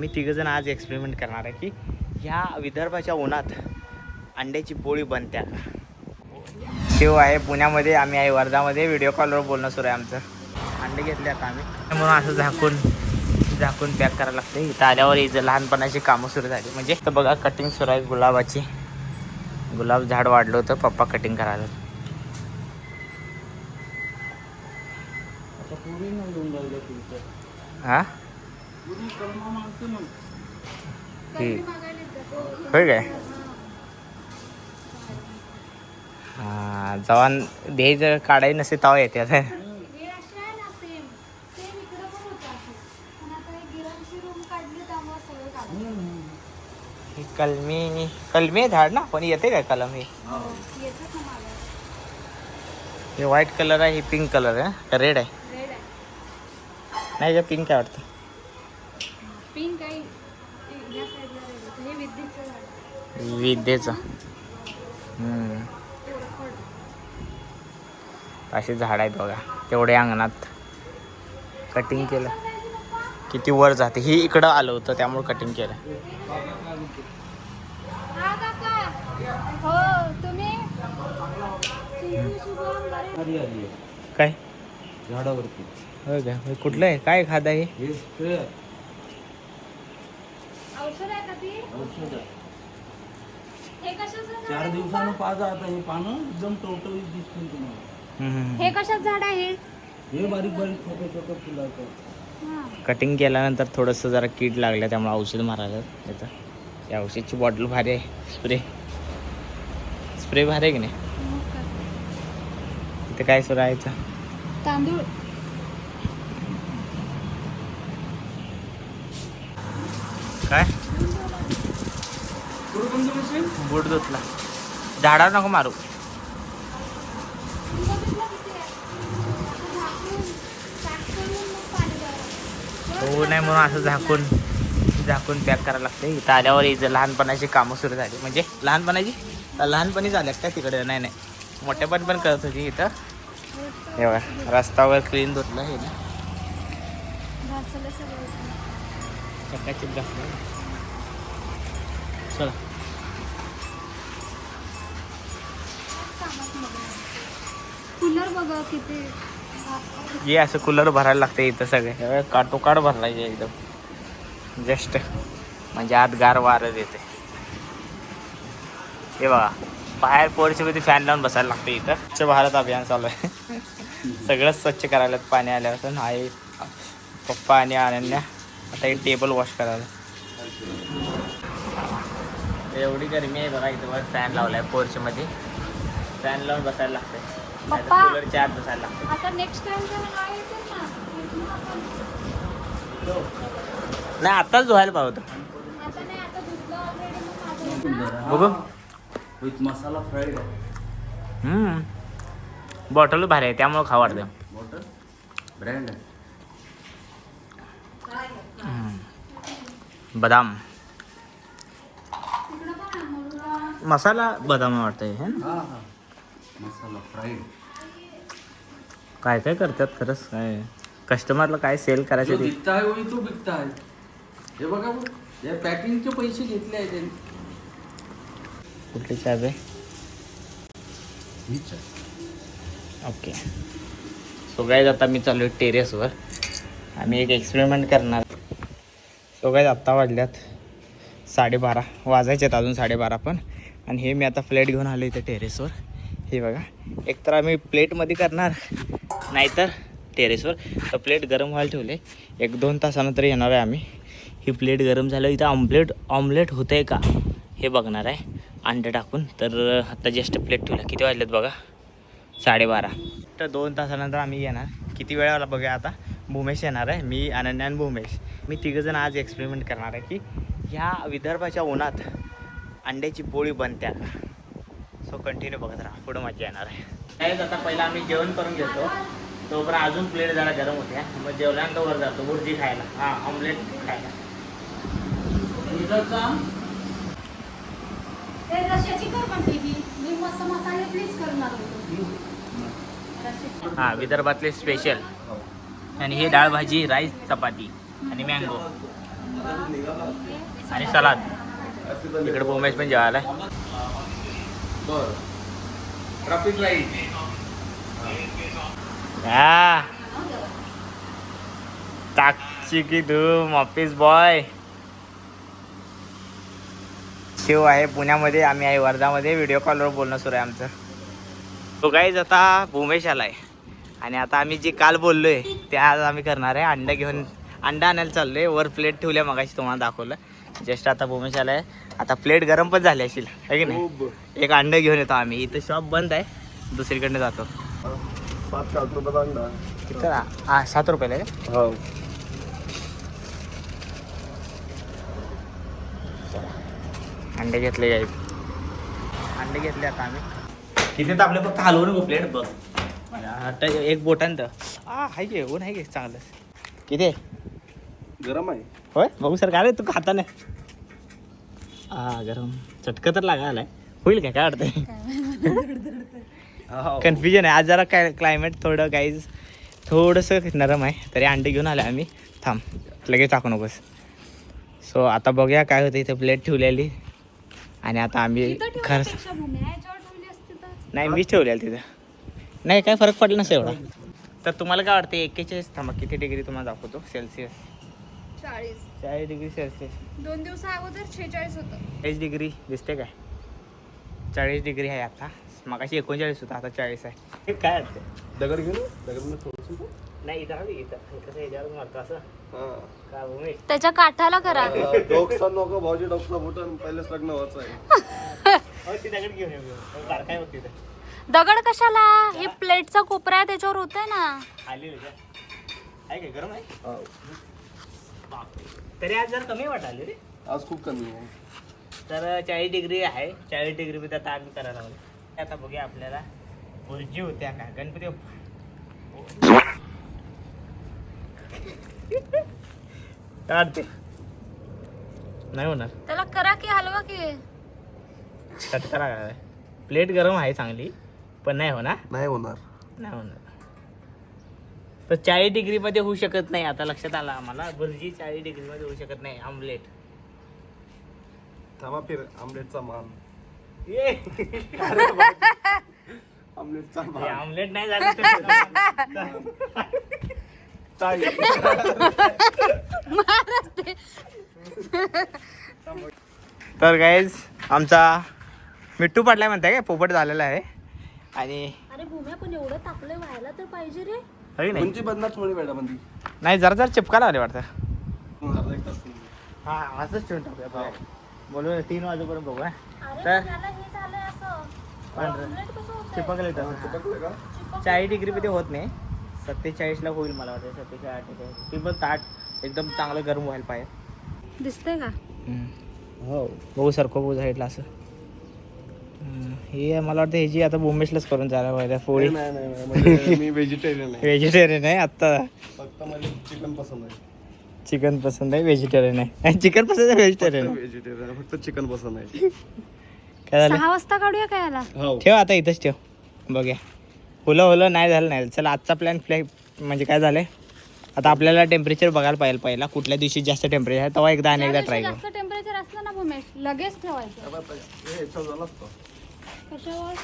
मी तिघंजण आज एक्सपेरिमेंट करणार आहे की ह्या विदर्भाच्या उन्हात अंड्याची पोळी बनत्या का. शिव आहे पुण्यामध्ये, आम्ही आहे वर्धामध्ये. व्हिडिओ कॉलवर बोलणं सुरू आहे आमचं. अंडे घेतले आता आम्ही, म्हणून असं झाकून पॅक करायला लागते. इथं आल्यावर इथं लहानपणाची कामं सुरू झाली. म्हणजे तर बघा कटिंग सुरू आहे गुलाबाची. गुलाब झाड वाढलं होतं, पप्पा कटिंग करायला. हा होय काय. हा जवान द्यायचं काढाय नसे तवा येते आता. कलमी झाड ना पण येते काय कलम. हे व्हाईट कलर आहे, हे पिंक कलर आहे, रेड आहे. नाही का पिंक काय वाटतं. पिंक आहे विद्येचं. असे झाड आहेत बघा. तेवढे अंगणात कटिंग केलं किती वर जाते. ही इकडं आलं होतं त्यामुळे कटिंग केलं. काय झाडावरती होय काय. कुठलं आहे काय खाद आहे. औषध आहे का ती? औषध आहे. हे कशाचं 4 दिवसानं पाजा. आता हे पानं एकदम टवटवीत दिसतील तुम्हाला. हे कशाचं झाड आहे? हे बारीक बारीक छोटे छोटे फुलाचं. कटिंग केल्यानंतर थोडंसं जरा कीड लागलं त्यामुळे औषध मारायला त्याचं. या औषधची बॉटल भारी आहे. स्प्रे भारी आहे की नाही. इथे काय सुरू आहे तांदूळ काय बूट धुतला. झाडावर नको मारू. हो नाही म्हणून असं झाकून पॅक करायला लागते. इथं आल्यावर इथं लहानपणाची कामं सुरू झाली. म्हणजे लहानपणी झाल्या काय तिकडे. नाही मोठ्यापणी पण करत होती इथं. हे बघा रस्त्यावर क्लीन धुतलं हे ना. चकाचक घासलं. चला कूलर बघा किती. हे असं कूलर भरायला लागते इथं सगळे. काटोकाट भरलाय एकदम जस्ट. म्हणजे आत गार वारं येते. हे बघा बाहेर पोर्चमध्ये फॅन लावून बसायला लागते. इथं स्वच्छ भारत अभियान चालू आहे. सगळंच स्वच्छ करायला पाणी आल्यापासून. आई पप्पा आणि अनन्या आता एक टेबल वॉश करायला. एवढी गरमी आहे बघा. इथं वर फॅन लावलाय पोर्चमध्ये. फॅन लावून बसायला लागतंय. पप्पा कूलरच्या आत बसायला लागतं. आता नेक्स्ट टाइम नाही आताच धुवायला पाहिजे होतं. बघू विथ मसाला फ्राईड आहे. बॉटल भारी आहे त्यामुळे खावं वाटतं. बॉटल ब्रँड आहे. बदाम मसाला बदाम वाटतंय हे. हा मसाला फ्राईड. काय करतात खरंच. काय कस्टमरला काय सेल करायचं ते. दिखता है वही तो बिकता है. हे बघा या पॅकिंगचे पैसे घेतले आहेत त्यांनी. कुठली चाय आहे. हीच आहे. ओके सो गाईज आता मी चालू आहे टेरेसवर. आम्ही एक एक्सपेरिमेंट करणार. सो गाईज आत्ता वाजल्यात 12:30 वाजायचे आहेत अजून 12:30 पण. आणि हे मी आता प्लेट घेऊन आलो इथे टेरेसवर. हे बघा एकतर आम्ही प्लेटमध्ये करणार नाहीतर टेरेसवर. तर प्लेट गरम व्हायला ठेवले. 1-2 तासानंतर येणार आहे आम्ही. ही प्लेट गरम झालं इथं ऑमलेट होतं आहे का हे बघणार आहे अंडे टाकून. तर आता जस्ट प्लेट ठेवला. किती वाजलेत बघा 12:30. तर 2 तासानंतर आम्ही येणार. किती वेळाला बघा आता. भूमेश येणार आहे. मी अनन्या आणि भूमेश. मी तिघंजण आज एक्सपेरिमेंट करणार आहे की ह्या विदर्भाच्या उन्हात अंड्याची पोळी बनत्या का. सो कंटिन्यू बघत राहा, पुढं मजा येणार आहे. त्यावेळेस आता पहिला आम्ही जेवण करून घेतो. तोपर्यंत अजून प्लेट जरा गरम होत्या. मग जेवल्यानंतर वर जातो भुर्जी खायला. ऑमलेट खायला. विदर्भातले स्पेशल. आणि हे डाळ भाजी, राईस, चपाती आणि मँगो. आणि सलाद. इकडे उमेश पण जेवायला आहे. बर ट्रॅफिक लाईट. हा टाकची की धूम ऑफिस बॉय. शिव आहे पुण्यामध्ये, आम्ही आहे वर्धामध्ये. व्हिडिओ कॉलवर बोलणं सुरू आहे आमचं. तो गाईज आता भूमेश आलाय आणि आता आम्ही जे काल बोललोय ते आज आम्ही करणार आहे. अंडा आणायला चाललोय. वर प्लेट ठेवल्या मगाशी तुम्हाला दाखवलं. जस्ट आता भूमेश आलाय. आता प्लेट गरम पण झाली असेल है की नाही. एक अंडा घेऊन येतो आम्ही. इथं शॉप बंद आहे, दुसरीकडनं जातो. 7 रुपयाचा अंडा. किती 7 रुपयाला आहे का? हो. अंडे घेतले गाईज. अंडे घेतले आता आम्ही. किती तर आपले फक्त हलवू नको प्लेट बघ. आता एक बोटांत आहे की ऊन आहे की चांगलं. किती आहे? गरम आहे. होय बघू सर काय रे तू खाता नाही. गरम चटकं तर लागायला होईल काय वाटतंय. कन्फ्युजन आहे आज जरा. काय क्लायमेट थोडं गाईज थोडंसं नरम आहे. तरी अंडे घेऊन आले आम्ही. थांब लगेच टाकू नकोस. सो आता बघूया काय होतं. इथे प्लेट ठेवलेली आणि आता आम्ही खरंच नाही मीच ठेवलेलं तिथं. नाही काय फरक पडला नसेल एवढा. तर तुम्हाला काय वाटतं 41 थांबा किती डिग्री तुम्हाला दाखवतो सेल्सिअस. 40 degree Celsius. 2 दिवसा अगोदर 46 होतं. 40 डिग्री दिसते काय. 40 डिग्री आहे आता. मगाशी 39 होता, आता 40 आहे. हे काय वाटतं. दगड घेऊन दगड थोडंसं नाही इथं कसं ह्याच्यावर मारतो असं का भूमी. त्याच्या काठाला करा. डॉक्सचा नको भाऊजी डॉक्सचा बोटन पहिलेच लग्न व्हायचं आहे. ती दगड घेऊन येऊ काय होती तिथं. दगड कशाला. हे प्लेटचा कोपरा आहे त्याच्यावर होतंय ना. आली आहे काय गरम आहे. तरी आज जर कमी वाटाले रे. आज खूप कमी आहे. तर 40 डिग्री आहे. 40 डिग्रीमध्ये आता आम्ही करायला लागलो. आता बघूया आपल्याला भुर्जी होत्या का गणपती. काढते नाही होणार. त्याला करा की हलवा की. चटका लागायला. प्लेट गरम आहे चांगली पण नाही होणार. नाही होणार. तर 40 डिग्रीमध्ये होऊ शकत नाही. आता लक्षात आलं आम्हाला. भुर्जी 40 डिग्रीमध्ये होऊ शकत नाही. आमलेट थांबा फिर आमलेटचा मान. आमलेटचा मान. आमलेट नाही झालं तर गाईज आमचा मिट्टू पडलाय म्हणताय काय. पोपट झालेला आहे आणि अरे भूम्या पण एवढं तापलंय व्हायला तर पाहिजे रे. कोणची बदनात थोडी मॅडम नाही जरा चिपकायला आले वाटतं. हा हा असंच ठेवून टाकूया. बोलू 3 वाजेपर्यंत बघू. अरे तर त्याला हे झालंय असं. ऑमलेट कसं होतंय? चिपकले तसं. 40 डिग्रीमध्ये होत नाही. 47ला होईल मला वाटतं. 47 48 ती पण ताट एकदम चांगलं गरम व्हायला पाहिजे. दिसतंय का. हो बघू सारखं बघू साईडला असं. हे मला वाटतं ह्याची आता बोंबेशलाच करून जायला पाहिजे पोळी. नाही मी व्हेजिटेरियन आहे. व्हेजिटेरियन आहे आता. फक्त मला चिकन पसंद आहे. चिकन पसंद आहे व्हेजिटेरियन आहे. चिकन पसंद आहे व्हेजिटेरियन. व्हेजिटेरियन फक्त चिकन पसंद आहे. काय झालं 6 वाजता काढूया काय याला. हो ठेव आता इथंच ठेव. बघूया हुलं नाही झालं नाही. चला आजचा प्लॅन म्हणजे काय झालंय. आता आपल्याला टेम्परेचर बघायला पाहिजे पहिला. कुठल्या दिवशी जास्त टेम्परेचर आहे तेव्हा एकदा आणि एकदा ट्राय करू. जास्त टेम्परेचर असलं ना भूमेश लगेच ठेवायचं. झाला असतो. कशावर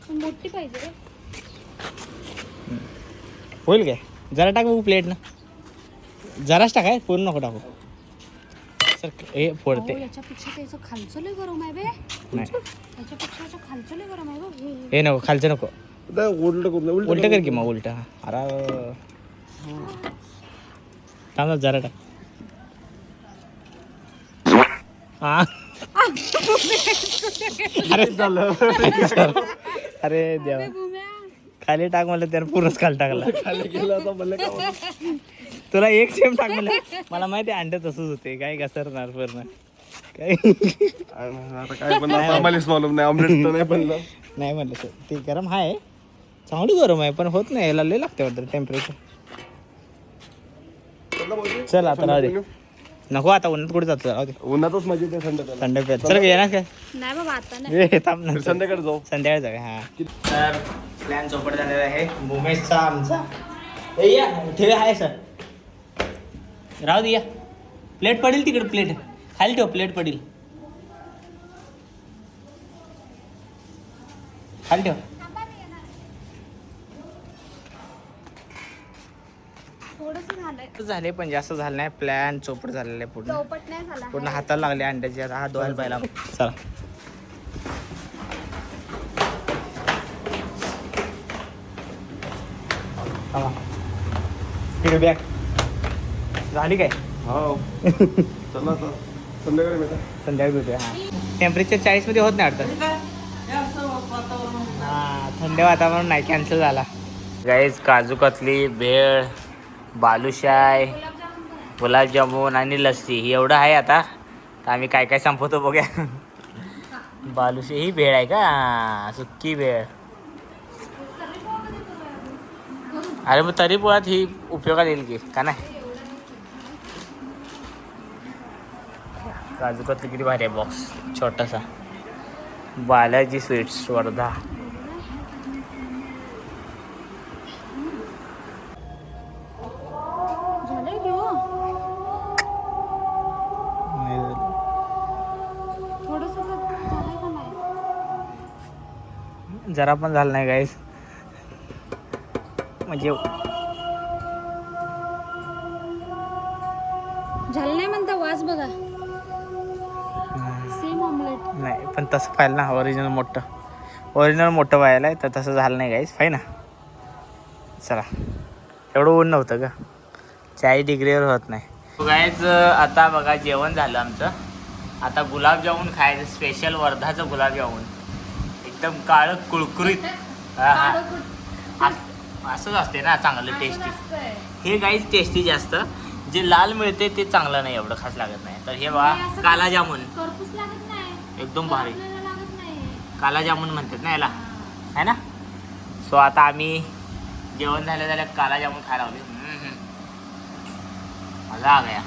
पण मोठी पाहिजे रे. होईल काय. जरा टाक बघू प्लेट ना. जराच टाकाय पूर्ण नको टाकू. सर हे फोडते. याच्यापेक्षा त्याचं खालचं लय गरम आहे बे. नाही याच्यापेक्षा याचं खालचं लय गरम आहे बघ. हे नको खालचं नको. उलट उलट कर की मग उलट. अरे थांब ना जरा टाक. हा अरे झालं. अरे देवा खाली टाक म्हणलं त्यानं पूर्णच खाली टाकला. खाली गेला आता मला काय तुला एक सेम टाक म्हणलं. मला माहिती आहे अंडे तसंच होते. काय घसरणार पूर्ण काय. आता काय पण आम्हालाच मालूम नाही. ऑमलेट तर नाही बनलं. नाही म्हणलं सर ते गरम आहे चांगली गरम आहे पण होत नाही. याला लय लागते वाटतं टेम्परेचर. चल आता राहू दे. नको आता उन्हात कुठे जातो. राहू दे उन्हातच मजा येते थंड त्याला. थंड पेट. चल येणार काय. नाही बाबा आता नाही. ए थांब ना संध्याकाळी जाऊ. संध्याकाळी जाऊया. हा तर प्लॅन चौपट झालेला आहे भूमेशचा आमचा. ए या ठेवे आहे सर राहू दे या. प्लेट पडेल तिकडे, प्लेट खाली ठेव, प्लेट पडेल खाली ठेव. झाले पण जास्त झालं नाही. प्लॅन चौपट झालेला आहे पूर्ण. चौपट नाही झाला. पूर्ण हाताला लागले अंड्याची. आता हात धुवायला पाहिला. चला तिकडे बॅग झाली काय? हो चला आता संध्याकाळी भेटा. संध्याकाळी भेटूया. हां टेम्परेचर 40 मध्ये होत नाही वाटतं. हां थंड वातावरण नाही, कॅन्सल झाला. गाईज काजू कतली, भेळ, बालुशाय, गुलाबजामुन आणि लस्सी एवढं आहे. आता तर आम्ही काय काय संपवतो बघूया. बालुशाही ही भेळ आहे का? सुक्की भेळ. अरे मग तरी पोळ्यात ही उपयोगात येईल की का नाही? काजू कतली किती भारी आहे. बॉक्स छोटासा. बालाजी स्वीट्स वर्धा. झालंय की हो? थोडंसं तर झालंय का नाही? जरा पण झालं नाही गाईस. म्हणजे झालं नाही म्हणता, वास बघा. Same omelette. नाही पण तसं पाहिलं ना, ओरिजिनल मोठं व्हायला आहे तर तसं झालं नाही गाईस. पाहिजे ना. चला एवढं ऊन नव्हतं का? 40 डिग्रीवर होत नाही गाईज. आता बघा जेवण झालं आमचं. आता गुलाबजामुन खायचं. स्पेशल वर्धाचं गुलाबजामुन, एकदम काळं कुळकुरीत. असंच असते ना चांगलं टेस्टी. हे गाईज टेस्टी जास्त. जे लाल मिळते ते चांगलं नाही, एवढं खास लागत नाही. तर हे बघा काला जामुन करपूस लागत नाही. एकदम भारी. आपल्याला लागत नाही. काला जामुन म्हणतात ना याला, है ना. सो आता आम्ही जेवण झालं काला जामुन खायला लागले. मजा आ गया.